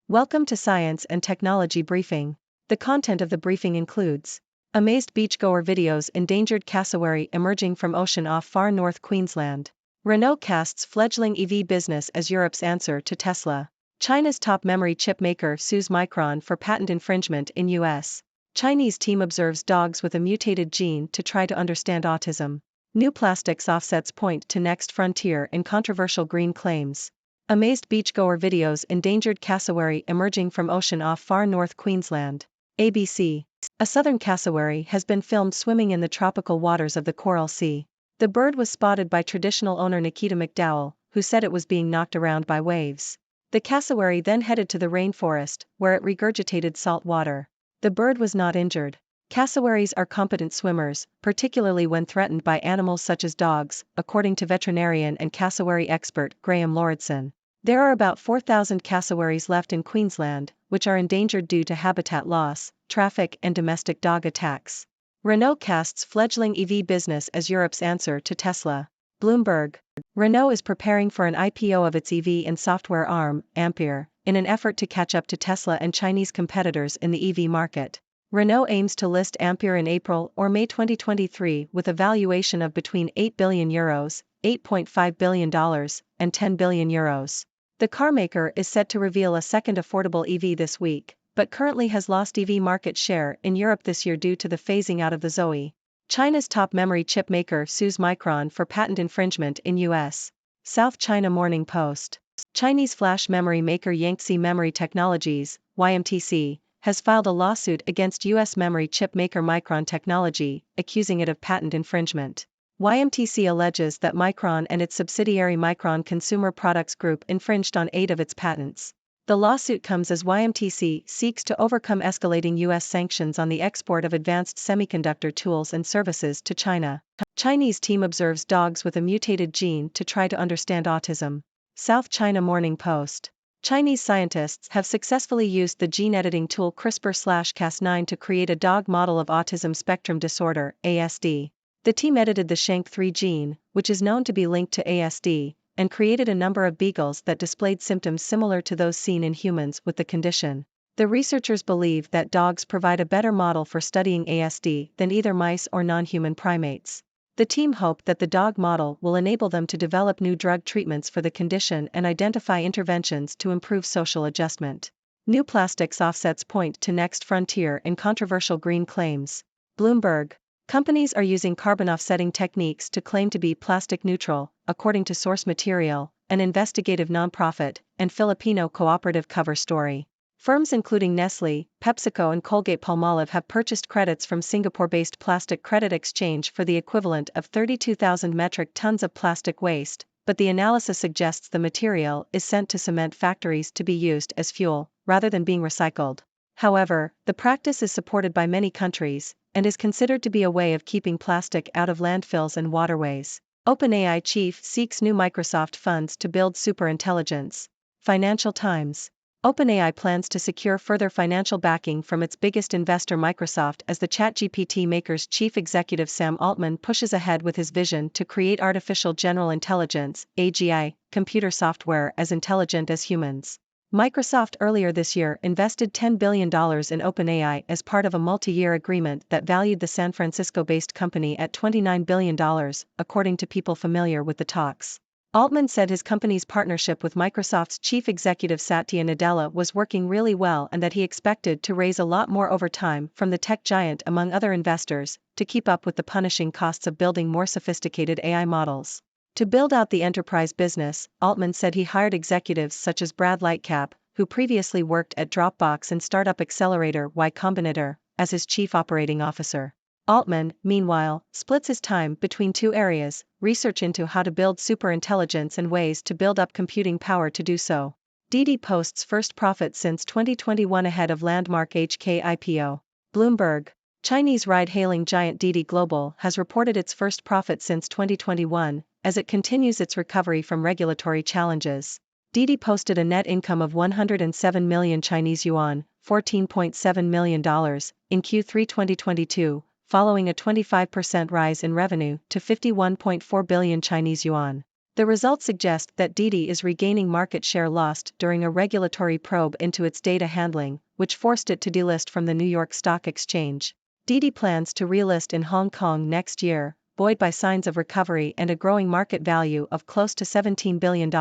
Welcome to Science and Technology Briefing. The content of the briefing includes amazed beachgoer videos, endangered cassowary emerging from ocean off Far North Queensland. Renault casts fledgling EV business as Europe's answer to Tesla. China's top memory chip maker sues Micron for patent infringement in US. Chinese team observes dogs with a mutated gene to try to understand autism. New plastics offsets point to next frontier in controversial green claims. Amazed beachgoer videos, endangered cassowary emerging from ocean off Far North Queensland. ABC. A southern cassowary has been filmed swimming in the tropical waters of the Coral Sea. The bird was spotted by traditional owner Nikita McDowell, who said it was being knocked around by waves. The cassowary then headed to the rainforest, where it regurgitated salt water. The bird was not injured. Cassowaries are competent swimmers, particularly when threatened by animals such as dogs, according to veterinarian and cassowary expert Graham Lauritsen. There are about 4,000 cassowaries left in Queensland, which are endangered due to habitat loss, traffic and domestic dog attacks. Renault casts fledgling EV business as Europe's answer to Tesla. Bloomberg. Renault is preparing for an IPO of its EV and software arm, Ampere, in an effort to catch up to Tesla and Chinese competitors in the EV market. Renault aims to list Ampere in April or May 2023 with a valuation of between €8 billion, $8.5 billion, and €10 billion. The carmaker is set to reveal a second affordable EV this week, but currently has lost EV market share in Europe this year due to the phasing out of the Zoe. China's top memory chip maker sues Micron for patent infringement in US. South China Morning Post. Chinese flash memory maker Yangtze Memory Technologies, YMTC, has filed a lawsuit against U.S. memory chip maker Micron Technology, accusing it of patent infringement. YMTC alleges that Micron and its subsidiary Micron Consumer Products Group infringed on 8 of its patents. The lawsuit comes as YMTC seeks to overcome escalating U.S. sanctions on the export of advanced semiconductor tools and services to China. Chinese team observes dogs with a mutated gene to try to understand autism. South China Morning Post. Chinese scientists have successfully used the gene editing tool CRISPR/Cas9 to create a dog model of autism spectrum disorder, ASD. The team edited the SHANK3 gene, which is known to be linked to ASD, and created a number of beagles that displayed symptoms similar to those seen in humans with the condition. The researchers believe that dogs provide a better model for studying ASD than either mice or non-human primates. The team hope that the dog model will enable them to develop new drug treatments for the condition and identify interventions to improve social adjustment. New plastics offsets point to next frontier in controversial green claims. Bloomberg. Companies are using carbon offsetting techniques to claim to be plastic neutral, according to Source Material, an investigative nonprofit, and Filipino cooperative cover story. Firms including Nestle, PepsiCo and Colgate-Palmolive have purchased credits from Singapore-based Plastic Credit Exchange for the equivalent of 32,000 metric tons of plastic waste, but the analysis suggests the material is sent to cement factories to be used as fuel, rather than being recycled. However, the practice is supported by many countries, and is considered to be a way of keeping plastic out of landfills and waterways. OpenAI chief seeks new Microsoft funds to build superintelligence. Financial Times. OpenAI plans to secure further financial backing from its biggest investor Microsoft as the ChatGPT maker's chief executive Sam Altman pushes ahead with his vision to create artificial general intelligence, AGI, computer software as intelligent as humans. Microsoft earlier this year invested $10 billion in OpenAI as part of a multi-year agreement that valued the San Francisco-based company at $29 billion, according to people familiar with the talks. Altman said his company's partnership with Microsoft's chief executive Satya Nadella was working really well and that he expected to raise a lot more over time from the tech giant among other investors, to keep up with the punishing costs of building more sophisticated AI models. To build out the enterprise business, Altman said he hired executives such as Brad Lightcap, who previously worked at Dropbox and startup accelerator Y Combinator, as his chief operating officer. Altman, meanwhile, splits his time between 2 areas: research into how to build superintelligence and ways to build up computing power to do so. Didi posts first profit since 2021 ahead of landmark HK IPO. Bloomberg. Chinese ride-hailing giant Didi Global has reported its first profit since 2021, as it continues its recovery from regulatory challenges. Didi posted a net income of 107 million Chinese yuan, $14.7 million, in Q3 2022, following a 25% rise in revenue to 51.4 billion Chinese yuan. The results suggest that Didi is regaining market share lost during a regulatory probe into its data handling, which forced it to delist from the New York Stock Exchange. Didi plans to relist in Hong Kong next year, buoyed by signs of recovery and a growing market value of close to $17 billion.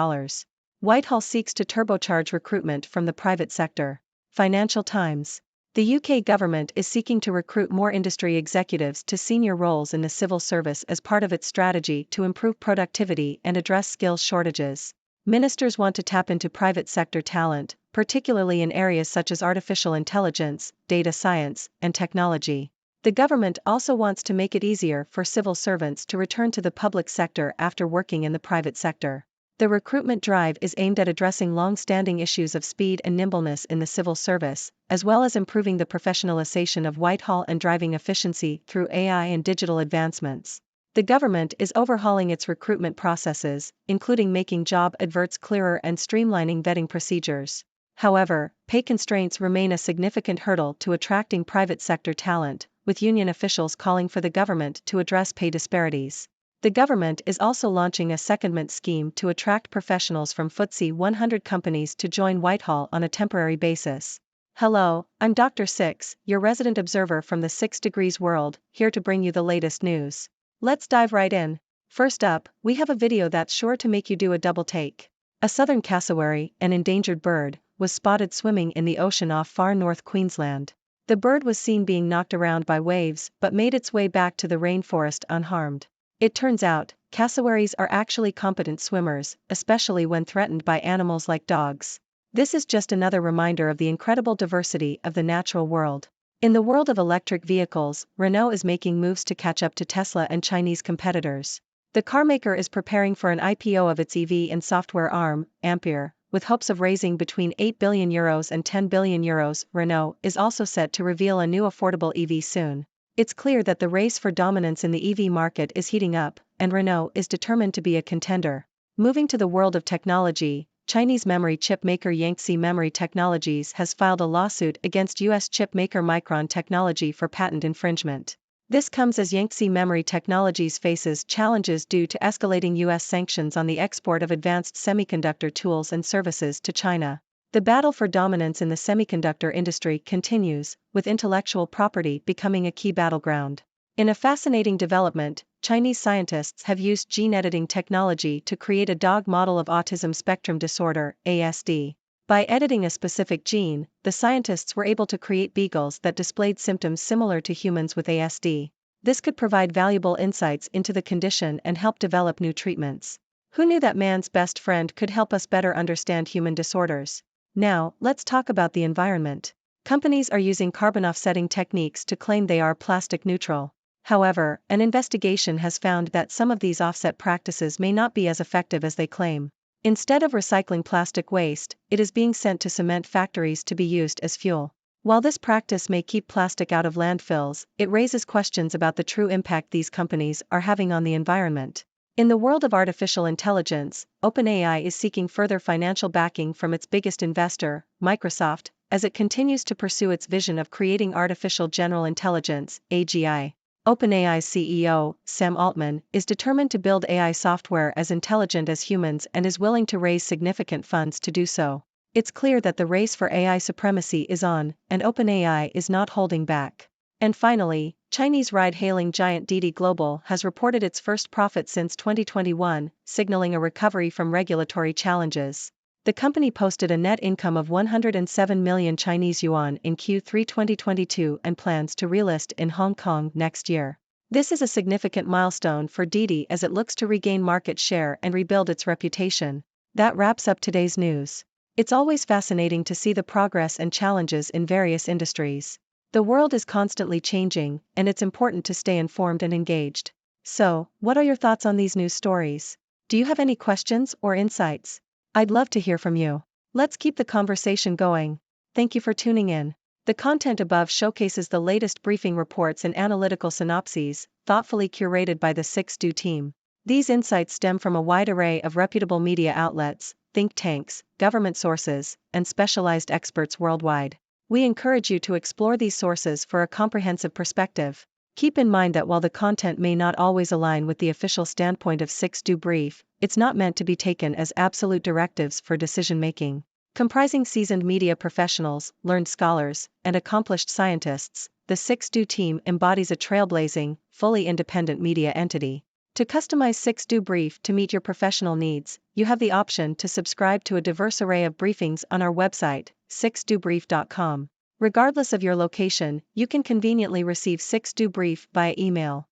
Whitehall seeks to turbocharge recruitment from the private sector. Financial Times. The UK government is seeking to recruit more industry executives to senior roles in the civil service as part of its strategy to improve productivity and address skills shortages. Ministers want to tap into private sector talent, particularly in areas such as artificial intelligence, data science, and technology. The government also wants to make it easier for civil servants to return to the public sector after working in the private sector. The recruitment drive is aimed at addressing long-standing issues of speed and nimbleness in the civil service, as well as improving the professionalization of Whitehall and driving efficiency through AI and digital advancements. The government is overhauling its recruitment processes, including making job adverts clearer and streamlining vetting procedures. However, pay constraints remain a significant hurdle to attracting private sector talent, with union officials calling for the government to address pay disparities. The government is also launching a secondment scheme to attract professionals from FTSE 100 companies to join Whitehall on a temporary basis. Hello, I'm Dr. Six, your resident observer from the 6 Degrees world, here to bring you the latest news. Let's dive right in. First up, we have a video that's sure to make you do a double take. A southern cassowary, an endangered bird, was spotted swimming in the ocean off Far North Queensland. The bird was seen being knocked around by waves but made its way back to the rainforest unharmed. It turns out, cassowaries are actually competent swimmers, especially when threatened by animals like dogs. This is just another reminder of the incredible diversity of the natural world. In the world of electric vehicles, Renault is making moves to catch up to Tesla and Chinese competitors. The carmaker is preparing for an IPO of its EV and software arm, Ampere, with hopes of raising between €8 billion and €10 billion. Renault is also set to reveal a new affordable EV soon. It's clear that the race for dominance in the EV market is heating up, and Renault is determined to be a contender. Moving to the world of technology, Chinese memory chip maker Yangtze Memory Technologies has filed a lawsuit against US chip maker Micron Technology for patent infringement. This comes as Yangtze Memory Technologies faces challenges due to escalating US sanctions on the export of advanced semiconductor tools and services to China. The battle for dominance in the semiconductor industry continues, with intellectual property becoming a key battleground. In a fascinating development, Chinese scientists have used gene editing technology to create a dog model of autism spectrum disorder, ASD. By editing a specific gene, the scientists were able to create beagles that displayed symptoms similar to humans with ASD. This could provide valuable insights into the condition and help develop new treatments. Who knew that man's best friend could help us better understand human disorders? Now, let's talk about the environment. Companies are using carbon offsetting techniques to claim they are plastic neutral. However, an investigation has found that some of these offset practices may not be as effective as they claim. Instead of recycling plastic waste, it is being sent to cement factories to be used as fuel. While this practice may keep plastic out of landfills, it raises questions about the true impact these companies are having on the environment. In the world of artificial intelligence, OpenAI is seeking further financial backing from its biggest investor, Microsoft, as it continues to pursue its vision of creating artificial general intelligence, AGI. OpenAI's CEO, Sam Altman, is determined to build AI software as intelligent as humans and is willing to raise significant funds to do so. It's clear that the race for AI supremacy is on, and OpenAI is not holding back. And finally, Chinese ride-hailing giant Didi Global has reported its first profit since 2021, signaling a recovery from regulatory challenges. The company posted a net income of 107 million Chinese yuan in Q3 2022 and plans to relist in Hong Kong next year. This is a significant milestone for Didi as it looks to regain market share and rebuild its reputation. That wraps up today's news. It's always fascinating to see the progress and challenges in various industries. The world is constantly changing, and it's important to stay informed and engaged. So, what are your thoughts on these news stories? Do you have any questions or insights? I'd love to hear from you. Let's keep the conversation going. Thank you for tuning in. The content above showcases the latest briefing reports and analytical synopses, thoughtfully curated by the 6Do team. These insights stem from a wide array of reputable media outlets, think tanks, government sources, and specialized experts worldwide. We encourage you to explore these sources for a comprehensive perspective. Keep in mind that while the content may not always align with the official standpoint of 6Do Brief, it's not meant to be taken as absolute directives for decision-making. Comprising seasoned media professionals, learned scholars, and accomplished scientists, the 6Do team embodies a trailblazing, fully independent media entity. To customize 6Do Brief to meet your professional needs, you have the option to subscribe to a diverse array of briefings on our website, 6dobrief.com. Regardless of your location, you can conveniently receive 6Do Brief via email.